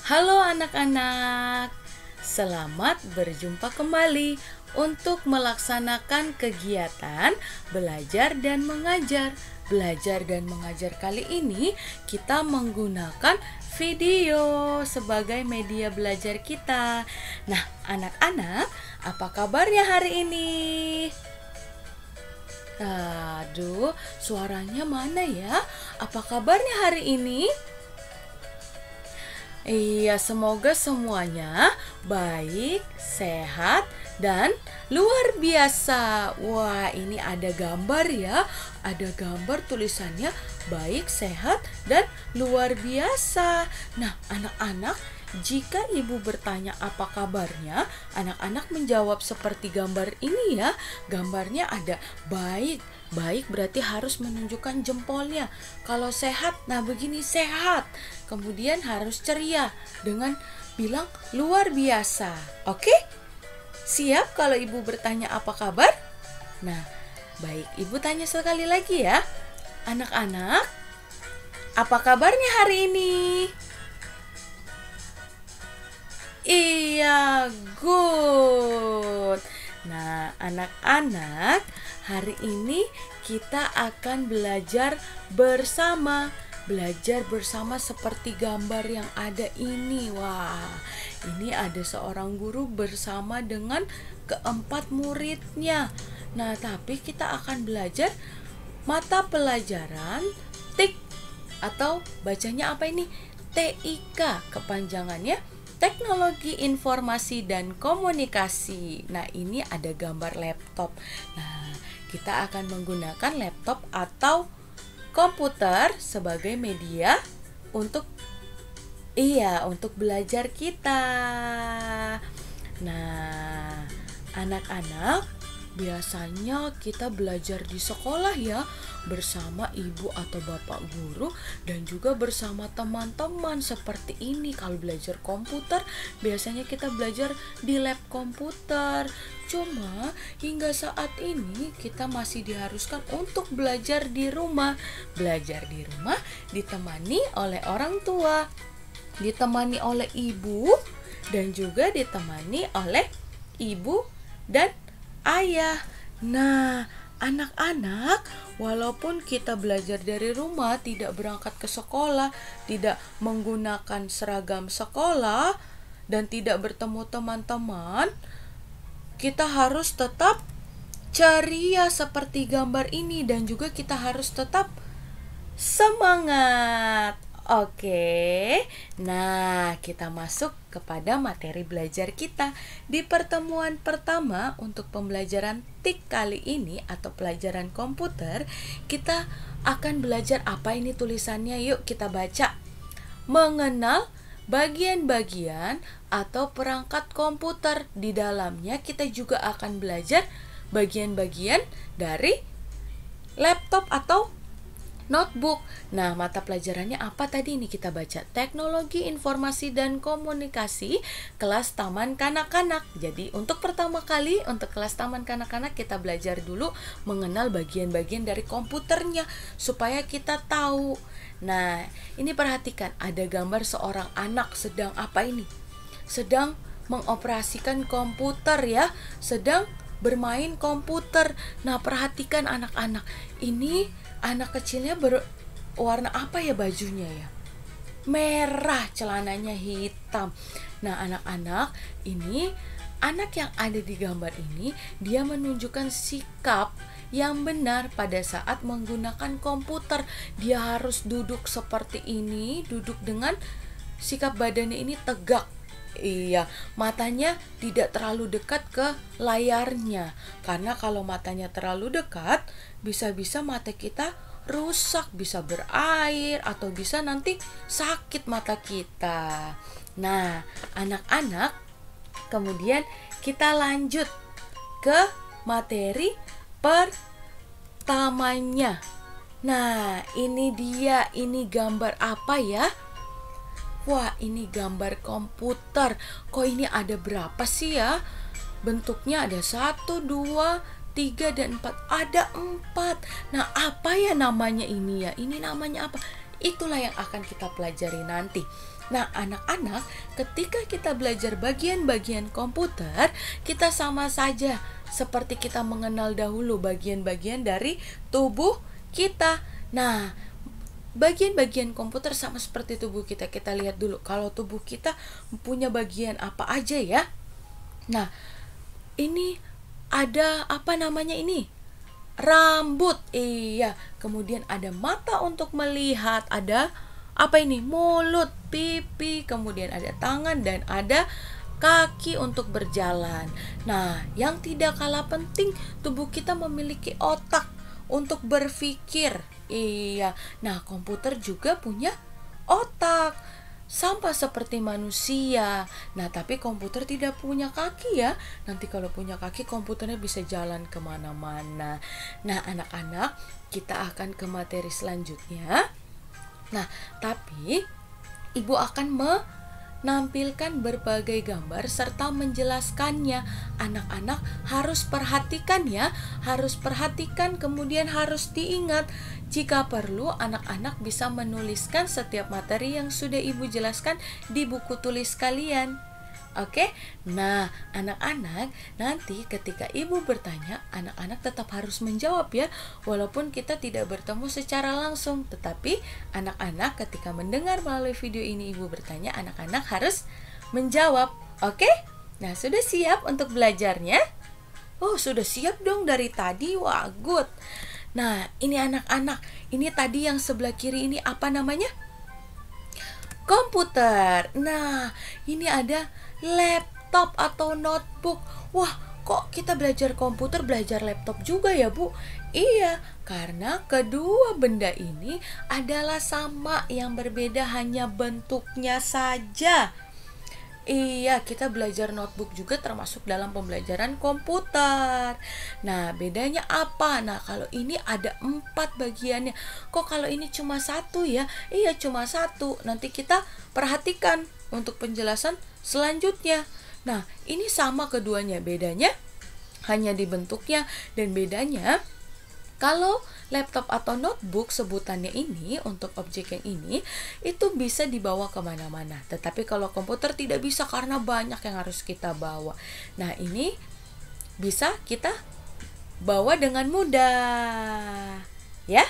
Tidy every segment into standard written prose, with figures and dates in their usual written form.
Halo anak-anak, selamat berjumpa kembali untuk melaksanakan kegiatan belajar dan mengajar. Belajar dan mengajar kali ini kita menggunakan video sebagai media belajar kita. Nah, anak-anak, apa kabarnya hari ini? Aduh, suaranya mana ya? Apa kabarnya hari ini? Iya, semoga semuanya baik, sehat, dan luar biasa. Wah, ini ada gambar ya. Ada gambar tulisannya baik, sehat, dan luar biasa. Nah, anak-anak, jika ibu bertanya apa kabarnya, anak-anak menjawab seperti gambar ini ya. Gambarnya ada baik. Baik berarti harus menunjukkan jempolnya. Kalau sehat, nah begini sehat. Kemudian harus ceria dengan bilang luar biasa. Oke? Siap kalau ibu bertanya apa kabar? Nah, baik, ibu tanya sekali lagi ya. Anak-anak, apa kabarnya hari ini? Iya, good. Nah, anak-anak, hari ini kita akan belajar bersama. Belajar bersama seperti gambar yang ada ini. Wah, ini ada seorang guru bersama dengan keempat muridnya. Nah, tapi kita akan belajar mata pelajaran TIK atau bacanya apa ini? TIK kepanjangannya. Teknologi Informasi dan Komunikasi. Nah, ini ada gambar laptop. Nah, kita akan menggunakan laptop atau komputer sebagai media untuk untuk belajar kita. Nah, anak-anak, biasanya kita belajar di sekolah ya, bersama ibu atau bapak guru dan juga bersama teman-teman seperti ini. Kalau belajar komputer, biasanya kita belajar di lab komputer. Cuma hingga saat ini kita masih diharuskan untuk belajar di rumah. Belajar di rumah ditemani oleh orang tua, ditemani oleh ibu, dan juga ditemani oleh ibu dan ayah. Nah, anak-anak, walaupun kita belajar dari rumah, tidak berangkat ke sekolah, tidak menggunakan seragam sekolah, dan tidak bertemu teman-teman, kita harus tetap ceria seperti gambar ini, dan juga kita harus tetap semangat. Oke, nah kita masuk kepada materi belajar kita. Di pertemuan pertama untuk pembelajaran TIK kali ini atau pelajaran komputer, kita akan belajar apa ini tulisannya. Yuk kita baca. Mengenal bagian-bagian atau perangkat komputer. Di dalamnya kita juga akan belajar bagian-bagian dari laptop atau notebook. Nah, mata pelajarannya apa tadi ini kita baca? Teknologi Informasi dan Komunikasi kelas taman kanak-kanak. Jadi, untuk pertama kali untuk kelas taman kanak-kanak kita belajar dulu mengenal bagian-bagian dari komputernya supaya kita tahu. Nah, ini perhatikan, ada gambar seorang anak sedang apa ini? Sedang mengoperasikan komputer ya, sedang bermain komputer. Nah, perhatikan anak-anak. Ini anak kecilnya berwarna apa ya bajunya ya? Merah, celananya hitam. Nah, anak-anak, ini anak yang ada di gambar ini, dia menunjukkan sikap yang benar pada saat menggunakan komputer. Dia harus duduk seperti ini, duduk dengan sikap badannya ini tegak. Iya, matanya tidak terlalu dekat ke layarnya. Karena kalau matanya terlalu dekat, bisa-bisa mata kita rusak, bisa berair, atau bisa nanti sakit mata kita. Nah, anak-anak, kemudian kita lanjut ke materi pertamanya. Nah, ini dia, ini gambar apa ya? Wah, ini gambar komputer. Kok ini ada berapa sih ya? Bentuknya ada 1, 2, 3, dan 4. Ada 4. Nah, apa ya namanya ini ya? Ini namanya apa? Itulah yang akan kita pelajari nanti. Nah, anak-anak, ketika kita belajar bagian-bagian komputer, kita sama saja seperti kita mengenal dahulu bagian-bagian dari tubuh kita. Nah, bagian-bagian komputer sama seperti tubuh kita. Kita lihat dulu kalau tubuh kita punya bagian apa aja ya. Nah, ini ada apa namanya ini? Rambut. Iya, kemudian ada mata untuk melihat, ada apa ini? Mulut, pipi, kemudian ada tangan dan ada kaki untuk berjalan. Nah, yang tidak kalah penting, tubuh kita memiliki otak untuk berpikir. Iya. Nah, komputer juga punya otak. Sama seperti manusia. Nah, tapi komputer tidak punya kaki ya. Nanti kalau punya kaki, komputernya bisa jalan kemana-mana. Nah, anak-anak, kita akan ke materi selanjutnya. Nah, tapi Ibu akan menampilkan berbagai gambar serta menjelaskannya. Anak-anak harus perhatikan ya, harus perhatikan, kemudian harus diingat. Jika perlu, anak-anak bisa menuliskan setiap materi yang sudah Ibu jelaskan di buku tulis kalian. Oke, nah anak-anak nanti ketika Ibu bertanya, anak-anak tetap harus menjawab ya. Walaupun kita tidak bertemu secara langsung, tetapi anak-anak ketika mendengar melalui video ini Ibu bertanya, anak-anak harus menjawab. Oke, nah sudah siap untuk belajarnya? Oh, sudah siap dong dari tadi, wah good. Nah ini anak-anak, ini tadi yang sebelah kiri ini apa namanya? Komputer. Nah ini ada laptop atau notebook. Wah, kok kita belajar komputer, belajar laptop juga ya, Bu? Iya, karena kedua benda ini adalah sama, yang berbeda hanya bentuknya saja. Iya, kita belajar notebook juga termasuk dalam pembelajaran komputer. Nah, bedanya apa? Nah, kalau ini ada 4 bagiannya. Kok kalau ini cuma 1 ya? Iya, cuma 1. Nanti kita perhatikan untuk penjelasan selanjutnya. Nah, ini sama keduanya. Bedanya hanya di bentuknya, dan bedanya kalau laptop atau notebook sebutannya ini untuk objek yang ini itu bisa dibawa kemana-mana. Tetapi kalau komputer tidak bisa karena banyak yang harus kita bawa. Nah ini bisa kita bawa dengan mudah ya.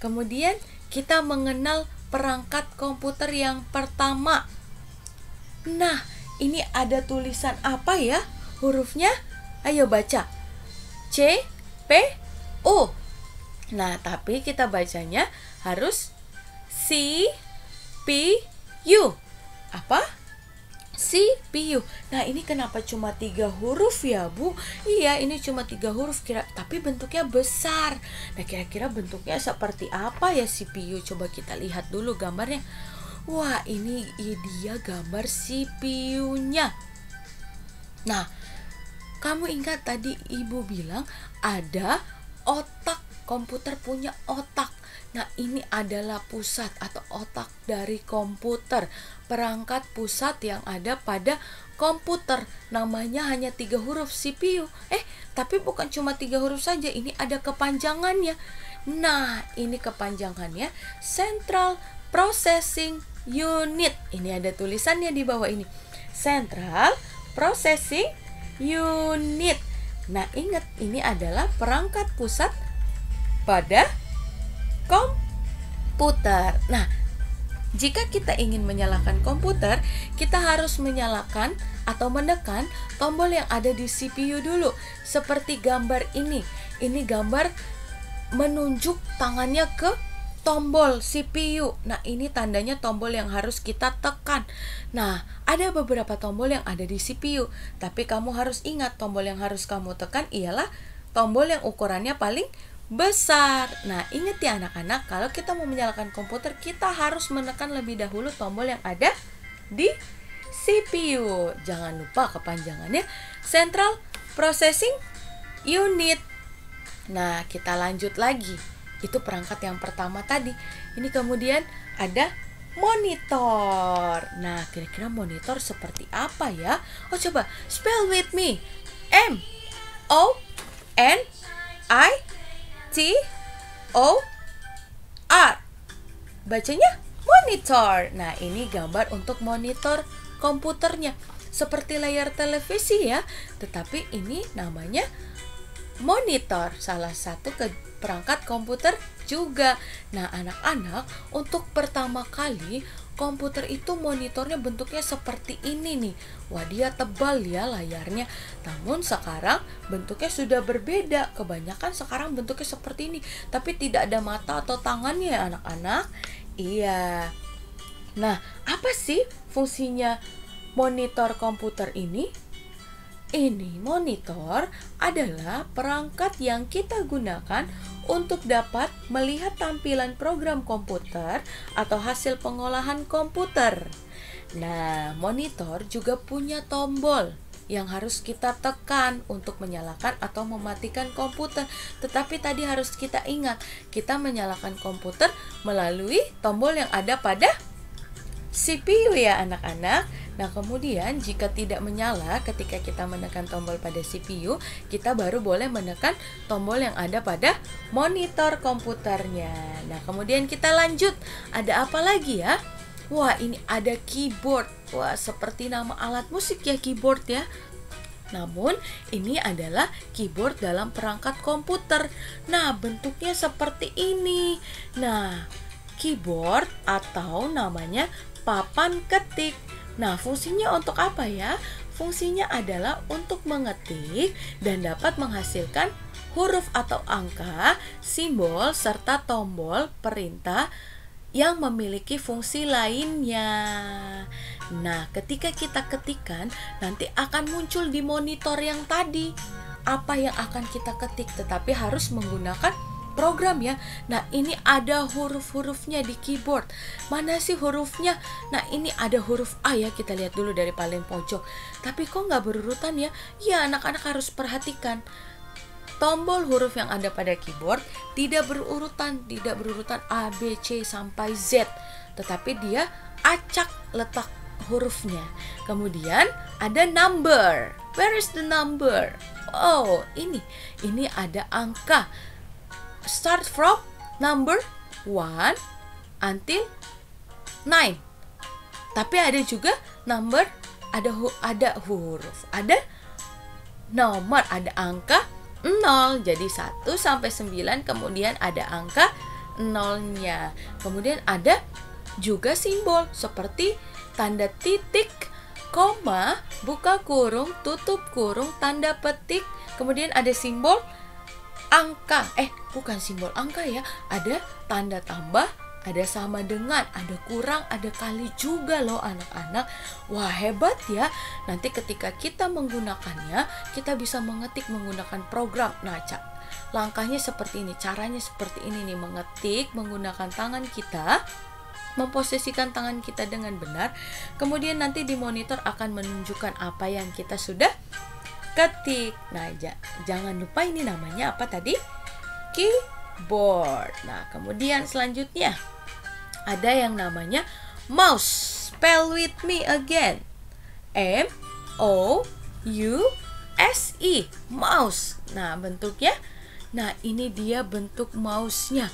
Kemudian kita mengenal perangkat komputer yang pertama. Nah ini ada tulisan apa ya hurufnya? Ayo baca. C, P, U. Nah, tapi kita bacanya harus CPU. Apa? CPU. Nah, ini kenapa cuma 3 huruf ya, Bu? Iya, ini cuma 3 huruf tapi bentuknya besar. Nah, kira-kira bentuknya seperti apa ya CPU? Coba kita lihat dulu gambarnya. Wah, ini dia gambar CPU-nya. Nah, kamu ingat tadi Ibu bilang ada otak. Komputer punya otak. Nah, ini adalah pusat atau otak dari komputer. Perangkat pusat yang ada pada komputer. Namanya hanya 3 huruf, CPU. Tapi bukan cuma 3 huruf saja. Ini ada kepanjangannya. Nah, ini kepanjangannya Central Processing Unit. Ini ada tulisannya di bawah ini. Central Processing Unit. Nah, ingat, ini adalah perangkat pusat pada komputer. Nah, jika kita ingin menyalakan komputer, kita harus menyalakan atau menekan tombol yang ada di CPU dulu. Seperti gambar ini. Ini gambar menunjuk tangannya ke tombol CPU. Nah, ini tandanya tombol yang harus kita tekan. Nah, ada beberapa tombol yang ada di CPU, tapi kamu harus ingat tombol yang harus kamu tekan ialah tombol yang ukurannya paling besar. Nah, ingat ya anak-anak, kalau kita mau menyalakan komputer, kita harus menekan lebih dahulu tombol yang ada di CPU. Jangan lupa kepanjangannya Central Processing Unit. Nah, kita lanjut lagi. Itu perangkat yang pertama tadi. Ini kemudian ada monitor. Nah, kira-kira monitor seperti apa ya? Oh, coba spell with me. M O N I T O R. Bacanya monitor. Nah, ini gambar untuk monitor komputernya. Seperti layar televisi ya, tetapi ini namanya monitor, salah satu perangkat komputer juga. Nah, anak-anak, untuk pertama kali komputer itu monitornya bentuknya seperti ini nih. Wah, dia tebal ya layarnya. Namun sekarang bentuknya sudah berbeda. Kebanyakan sekarang bentuknya seperti ini, tapi tidak ada mata atau tangannya ya anak-anak. Iya. Nah, apa sih fungsinya monitor komputer ini? Ini monitor adalah perangkat yang kita gunakan untuk dapat melihat tampilan program komputer atau hasil pengolahan komputer. Nah, monitor juga punya tombol yang harus kita tekan untuk menyalakan atau mematikan komputer. Tetapi tadi harus kita ingat, kita menyalakan komputer melalui tombol yang ada pada CPU ya anak-anak. Nah, kemudian jika tidak menyala ketika kita menekan tombol pada CPU, kita baru boleh menekan tombol yang ada pada monitor komputernya. Nah, kemudian kita lanjut. Ada apa lagi ya? Wah, ini ada keyboard. Wah, seperti nama alat musik ya, keyboard ya. Namun, ini adalah keyboard dalam perangkat komputer. Nah, bentuknya seperti ini. Nah, keyboard atau namanya papan ketik. Nah, fungsinya untuk apa ya? Fungsinya adalah untuk mengetik dan dapat menghasilkan huruf atau angka, simbol, serta tombol perintah yang memiliki fungsi lainnya. Nah, ketika kita ketikkan, nanti akan muncul di monitor yang tadi apa yang akan kita ketik, tetapi harus menggunakan program ya. Nah, ini ada huruf-hurufnya di keyboard. Mana sih hurufnya? Nah, ini ada huruf A ya, kita lihat dulu dari paling pojok. Tapi kok nggak berurutan ya? Ya, anak-anak harus perhatikan. Tombol huruf yang ada pada keyboard tidak berurutan A, B, C sampai Z. Tetapi dia acak letak hurufnya. Kemudian ada number. Where is the number? Oh, ini ada angka. Start from number 1 until 9. Tapi ada juga number, ada huruf, ada nomor, ada angka 0. Jadi 1 sampai 9, kemudian ada angka 0-nya. Kemudian ada juga simbol seperti tanda titik, koma, buka kurung, tutup kurung, tanda petik. Kemudian ada simbol angka, bukan simbol angka ya, ada tanda tambah, ada sama dengan, ada kurang, ada kali juga loh anak-anak. Wah, hebat ya. Nanti ketika kita menggunakannya, kita bisa mengetik menggunakan program. Nah, langkahnya seperti ini, caranya seperti ini nih, mengetik menggunakan tangan kita, memposisikan tangan kita dengan benar. Kemudian nanti di monitor akan menunjukkan apa yang kita sudah ketik. Nah, jangan lupa ini namanya apa tadi? Keyboard. Nah, kemudian selanjutnya ada yang namanya mouse. Spell with me again. M-O-U-S-E. Mouse. Nah, bentuknya. Nah, ini dia bentuk mouse-nya.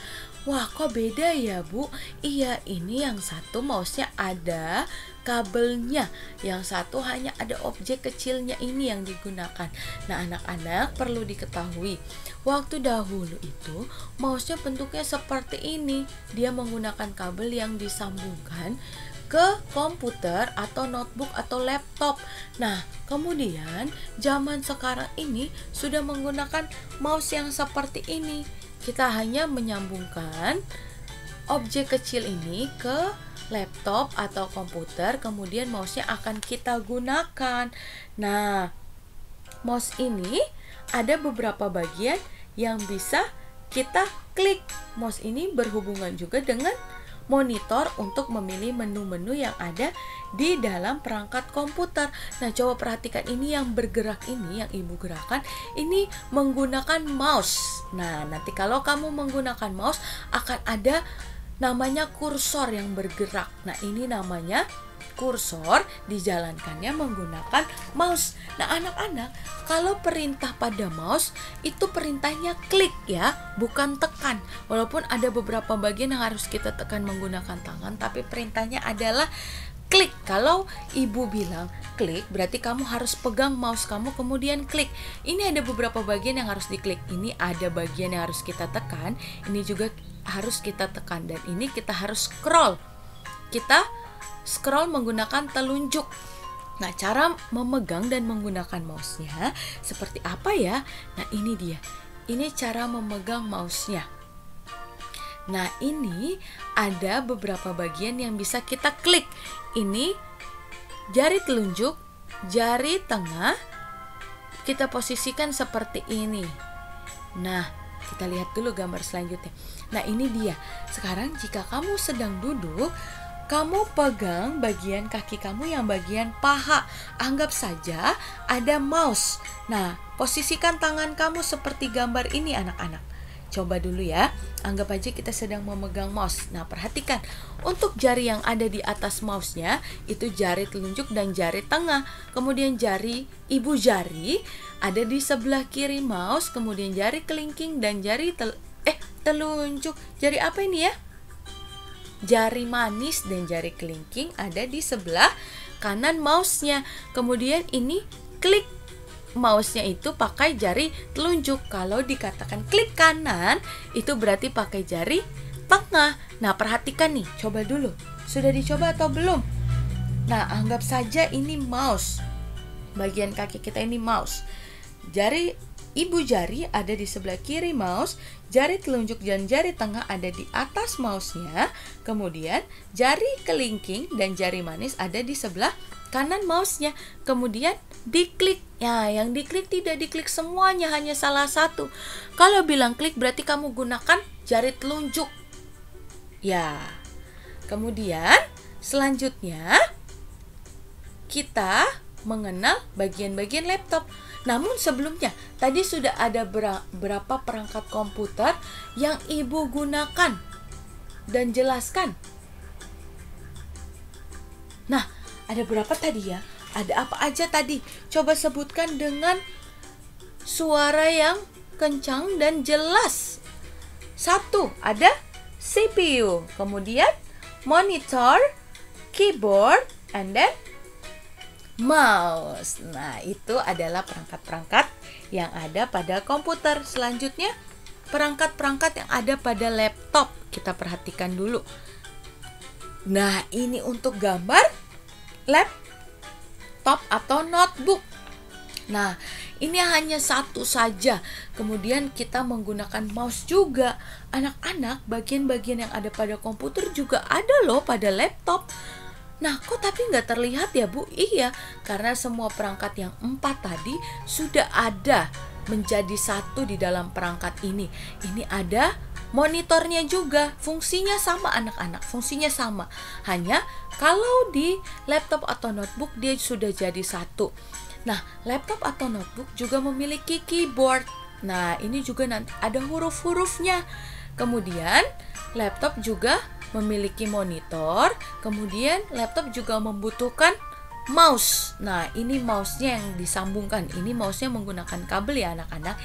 Wah, kok beda ya, Bu? Iya, ini yang satu mouse-nya ada kabelnya, yang satu hanya ada objek kecilnya ini yang digunakan. Nah, anak-anak perlu diketahui, waktu dahulu itu mouse-nya bentuknya seperti ini. Dia menggunakan kabel yang disambungkan ke komputer atau notebook atau laptop. Nah, kemudian zaman sekarang ini sudah menggunakan mouse yang seperti ini. Kita hanya menyambungkan objek kecil ini ke laptop atau komputer, kemudian mouse-nya akan kita gunakan. Nah, mouse ini ada beberapa bagian yang bisa kita klik. Mouse ini berhubungan juga dengan monitor untuk memilih menu-menu yang ada di dalam perangkat komputer. Nah, coba perhatikan ini yang bergerak ini, yang ibu gerakan, ini menggunakan mouse. Nah, nanti kalau kamu menggunakan mouse akan ada namanya kursor yang bergerak. Nah, ini namanya kursor dijalankannya menggunakan mouse. Nah, anak-anak, kalau perintah pada mouse itu perintahnya klik ya, bukan tekan. Walaupun ada beberapa bagian yang harus kita tekan menggunakan tangan, tapi perintahnya adalah klik. Kalau ibu bilang klik, berarti kamu harus pegang mouse kamu kemudian klik. Ini ada beberapa bagian yang harus diklik. Ini ada bagian yang harus kita tekan, ini juga harus kita tekan, dan ini kita harus scroll. Kita scroll menggunakan telunjuk. Nah, cara memegang dan menggunakan mouse-nya seperti apa ya? Nah, ini dia. Ini cara memegang mouse-nya. Nah, ini ada beberapa bagian yang bisa kita klik. Ini jari telunjuk, jari tengah, kita posisikan seperti ini. Nah, kita lihat dulu gambar selanjutnya. Nah, ini dia. Sekarang jika kamu sedang duduk, kamu pegang bagian kaki kamu yang bagian paha. Anggap saja ada mouse. Nah, posisikan tangan kamu seperti gambar ini, anak-anak. Coba dulu ya, anggap aja kita sedang memegang mouse. Nah, perhatikan, untuk jari yang ada di atas mouse-nya, itu jari telunjuk dan jari tengah. Kemudian jari ibu jari ada di sebelah kiri mouse, kemudian jari kelingking dan jari telunjuk. Jari apa ini ya? Jari manis dan jari kelingking ada di sebelah kanan mouse-nya. Kemudian ini klik mouse-nya itu pakai jari telunjuk. Kalau dikatakan klik kanan, itu berarti pakai jari tengah. Nah, perhatikan nih, coba dulu. Sudah dicoba atau belum? Nah, anggap saja ini mouse. Bagian kaki kita ini mouse. Jari ibu jari ada di sebelah kiri mouse, jari telunjuk dan jari tengah ada di atas mouse-nya. Kemudian jari kelingking dan jari manis ada di sebelah kanan mouse-nya. Kemudian diklik. Ya, yang diklik tidak diklik semuanya, hanya salah satu. Kalau bilang klik berarti kamu gunakan jari telunjuk. Ya. Kemudian selanjutnya kita mengenal bagian-bagian laptop. Namun sebelumnya, tadi sudah ada berapa perangkat komputer yang ibu gunakan dan jelaskan. Nah, ada berapa tadi ya? Ada apa aja tadi? Coba sebutkan dengan suara yang kencang dan jelas. 1, ada CPU, kemudian monitor, keyboard, and then mouse. Nah, itu adalah perangkat-perangkat yang ada pada komputer. Selanjutnya, perangkat-perangkat yang ada pada laptop. Kita perhatikan dulu. Nah, ini untuk gambar laptop atau notebook. Nah, ini hanya satu saja. Kemudian kita menggunakan mouse juga. Anak-anak, bagian-bagian yang ada pada komputer juga ada loh pada laptop. Nah, kok tapi nggak terlihat ya, Bu? Iya, karena semua perangkat yang 4 tadi sudah ada menjadi satu di dalam perangkat ini. Ini ada monitornya juga. Fungsinya sama, anak-anak. Fungsinya sama. Hanya kalau di laptop atau notebook dia sudah jadi satu. Nah, laptop atau notebook juga memiliki keyboard. Nah, ini juga nanti ada huruf-hurufnya. Kemudian, laptop juga memiliki monitor, kemudian laptop juga membutuhkan mouse. Nah, ini mouse-nya yang disambungkan. Ini mouse-nya menggunakan kabel ya, anak-anak.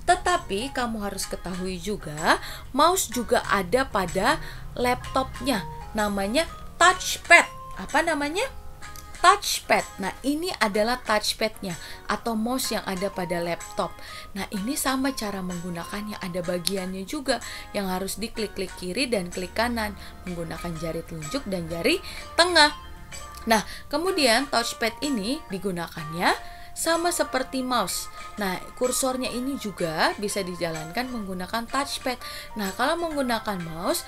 Tetapi kamu harus ketahui juga, mouse juga ada pada laptopnya. Namanya touchpad. Apa namanya? Touchpad. Nah, ini adalah touchpadnya atau mouse yang ada pada laptop. Nah, ini sama cara menggunakannya. Ada bagiannya juga yang harus diklik kiri dan klik kanan menggunakan jari telunjuk dan jari tengah. Nah, kemudian touchpad ini digunakannya sama seperti mouse. Nah, kursornya ini juga bisa dijalankan menggunakan touchpad. Nah, kalau menggunakan mouse,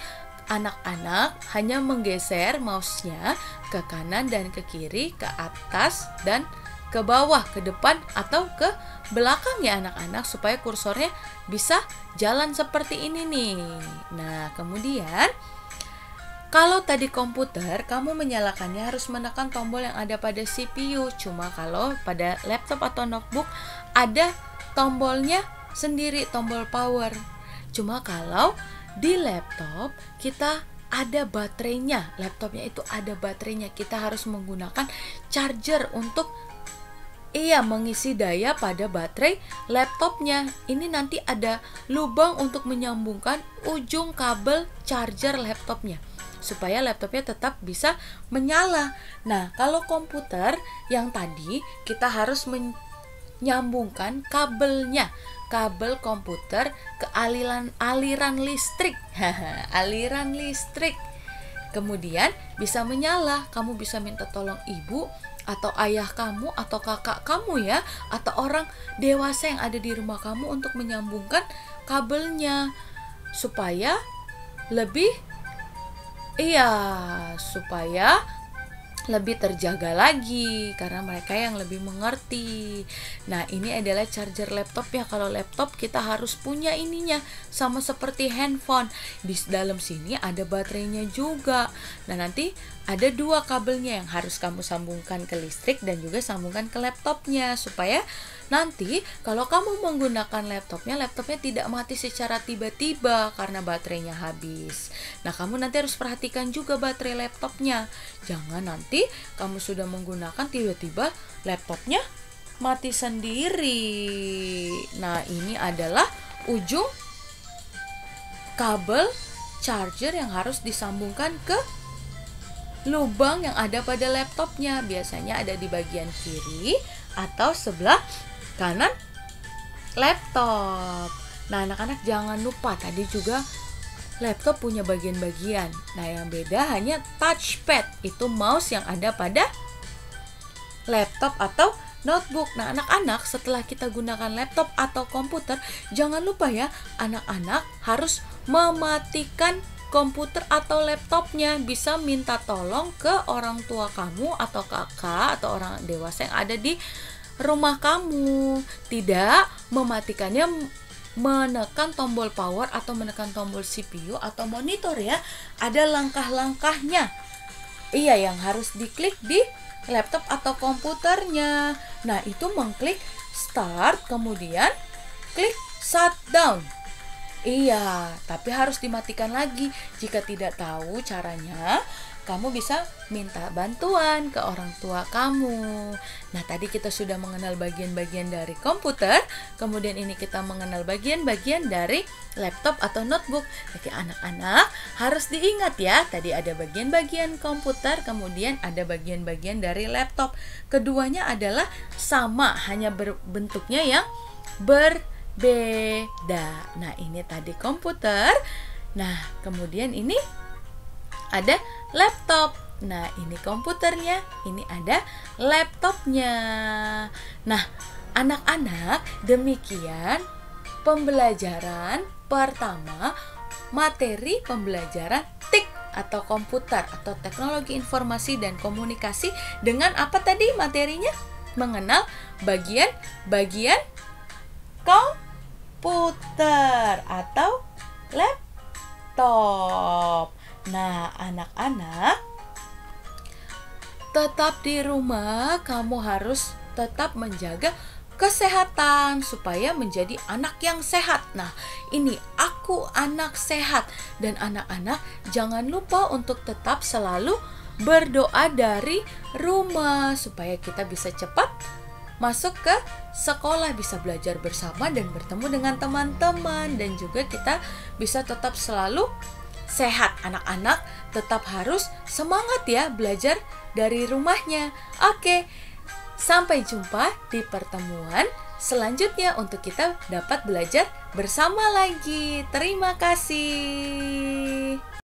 anak-anak hanya menggeser mouse-nya ke kanan dan ke kiri, ke atas dan ke bawah, ke depan atau ke belakang ya anak-anak, supaya kursornya bisa jalan seperti ini nih. Nah, kemudian kalau tadi komputer, kamu menyalakannya harus menekan tombol yang ada pada CPU. Cuma kalau pada laptop atau notebook ada tombolnya sendiri, tombol power. Cuma kalau di laptop kita ada baterainya. Laptopnya itu ada baterainya. Kita harus menggunakan charger untuk mengisi daya pada baterai laptopnya. Ini nanti ada lubang untuk menyambungkan ujung kabel charger laptopnya, supaya laptopnya tetap bisa menyala. Nah, kalau komputer yang tadi kita harus menyambungkan kabelnya, kabel komputer ke aliran listrik. Aliran listrik. Kemudian bisa menyala. Kamu bisa minta tolong ibu atau ayah kamu atau kakak kamu ya, atau orang dewasa yang ada di rumah kamu untuk menyambungkan kabelnya supaya lebih supaya lebih terjaga lagi, karena mereka yang lebih mengerti. Nah, ini adalah charger laptop ya. Kalau laptop kita harus punya ininya, sama seperti handphone. Di dalam sini ada baterainya juga. Nah, nanti ada 2 kabelnya yang harus kamu sambungkan ke listrik dan juga sambungkan ke laptopnya, supaya nanti kalau kamu menggunakan laptopnya tidak mati secara tiba-tiba karena baterainya habis. Nah, kamu nanti harus perhatikan juga baterai laptopnya. Jangan nanti kamu sudah menggunakan tiba-tiba laptopnya mati sendiri. Nah, ini adalah ujung kabel charger yang harus disambungkan ke lubang yang ada pada laptopnya. Biasanya ada di bagian kiri atau sebelah kanan laptop. Nah, anak-anak jangan lupa tadi juga laptop punya bagian-bagian. Nah, yang beda hanya touchpad, itu mouse yang ada pada laptop atau notebook. Nah, anak-anak setelah kita gunakan laptop atau komputer, jangan lupa ya, anak-anak harus mematikan komputer atau laptopnya. Bisa minta tolong ke orang tua kamu atau kakak atau orang dewasa yang ada di rumah kamu. Tidak mematikannya menekan tombol power atau menekan tombol CPU atau monitor ya. Ada langkah-langkahnya. Yang harus diklik di laptop atau komputernya. Nah, itu mengklik start, kemudian klik shutdown. Tapi harus dimatikan lagi. Jika tidak tahu caranya, kamu bisa minta bantuan ke orang tua kamu. Nah, tadi kita sudah mengenal bagian-bagian dari komputer, kemudian ini kita mengenal bagian-bagian dari laptop atau notebook. Jadi anak-anak harus diingat ya, tadi ada bagian-bagian komputer, kemudian ada bagian-bagian dari laptop. Keduanya adalah sama, hanya bentuknya yang berbeda. Nah, ini tadi komputer. Nah, kemudian ini ada laptop. Nah, ini komputernya, ini ada laptopnya. Nah, anak-anak, demikian pembelajaran pertama materi pembelajaran TIK atau komputer atau teknologi informasi dan komunikasi dengan apa tadi materinya? Mengenal bagian-bagian komputer atau laptop. Nah, anak-anak, tetap di rumah, kamu harus tetap menjaga kesehatan supaya menjadi anak yang sehat. Nah, ini aku anak sehat. Dan anak-anak jangan lupa untuk tetap selalu berdoa dari rumah supaya kita bisa cepat masuk ke sekolah, bisa belajar bersama dan bertemu dengan teman-teman, dan juga kita bisa tetap selalu sehat. Anak-anak tetap harus semangat ya belajar dari rumahnya. Oke, sampai jumpa di pertemuan selanjutnya untuk kita dapat belajar bersama lagi. Terima kasih.